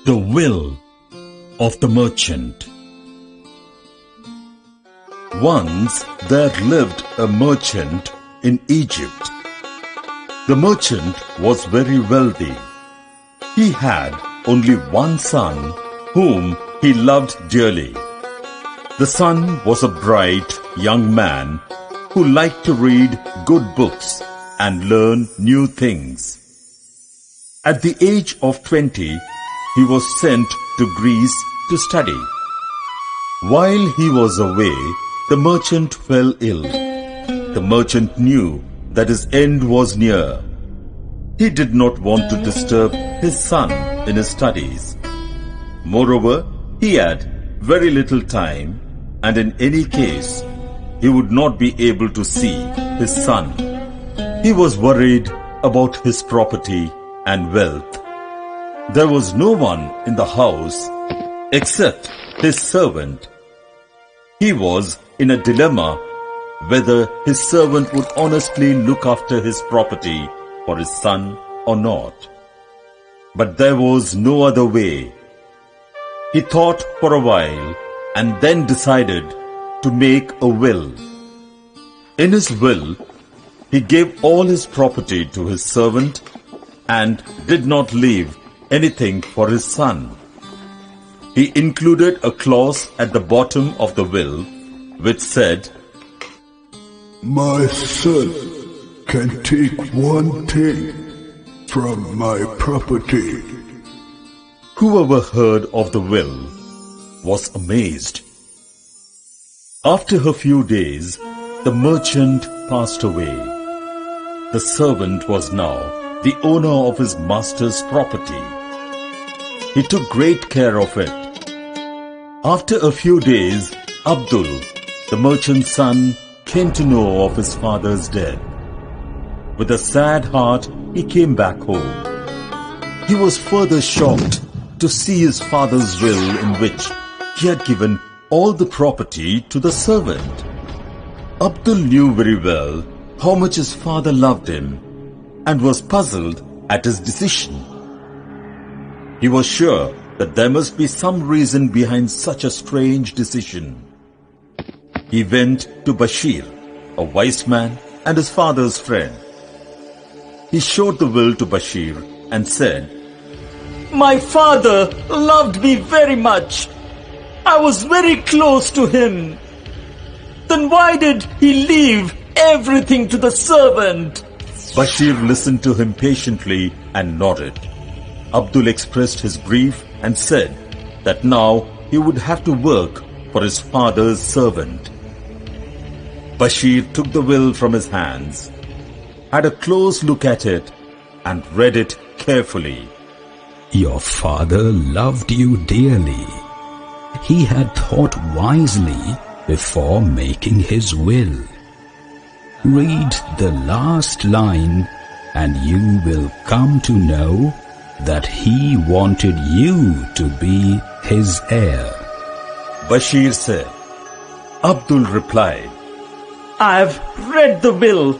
The Will of the Merchant. Once there lived a merchant in Egypt. The merchant was very wealthy. He had only one son whom he loved dearly. The son was a bright young man who liked to read good books and learn new things. At the age of 20, he was sent to Greece to study. While he was away, the merchant fell ill. The merchant knew that his end was near. He did not want to disturb his son in his studies. Moreover, he had very little time, and in any case, he would not be able to see his son. He was worried about his property and wealth. There was no one in the house except his servant. He was in a dilemma whether his servant would honestly look after his property for his son or not. But there was no other way. He thought for a while and then decided to make a will. In his will, he gave all his property to his servant and did not leave anything for his son. He included a clause at the bottom of the will which said, "My son can take one thing from my property." Whoever heard of the will was amazed. After a few days, the merchant passed away. The servant was now the owner of his master's property. He took great care of it. After a few days, Abdul, the merchant's son, came to know of his father's death. With a sad heart, he came back home. He was further shocked to see his father's will in which he had given all the property to the servant. Abdul knew very well how much his father loved him and was puzzled at his decision. He was sure that there must be some reason behind such a strange decision. He went to Bashir, a wise man and his father's friend. He showed the will to Bashir and said, "My father loved me very much. I was very close to him. Then why did he leave everything to the servant?" Bashir listened to him patiently and nodded. Abdul expressed his grief and said that now he would have to work for his father's servant. Bashir took the will from his hands, had a close look at it, and read it carefully. "Your father loved you dearly. He had thought wisely before making his will. Read the last line and you will come to know that he wanted you to be his heir." Bashir said. Abdul replied, "I've read the will.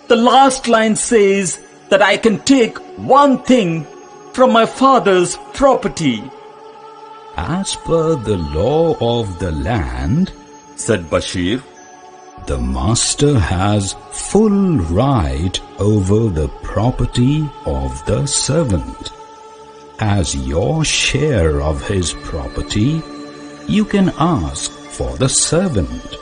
The last line says that I can take one thing from my father's property." "As per the law of the land," said Bashir, "the master has full right over the property of the servant. As your share of his property, you can ask for the servant.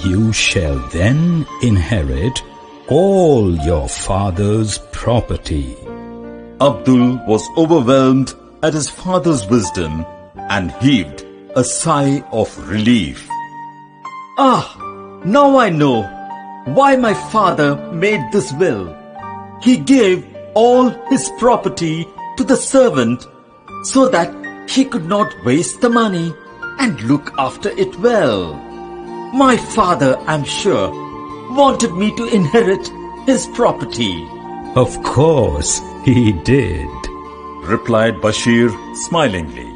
You shall then inherit all your father's property." Abdul was overwhelmed at his father's wisdom and heaved a sigh of relief. Now I know why my father made this will. He gave all his property to the servant so that he could not waste the money and look after it well. My father, I'm sure, wanted me to inherit his property. "Of course he did," replied Bashir smilingly.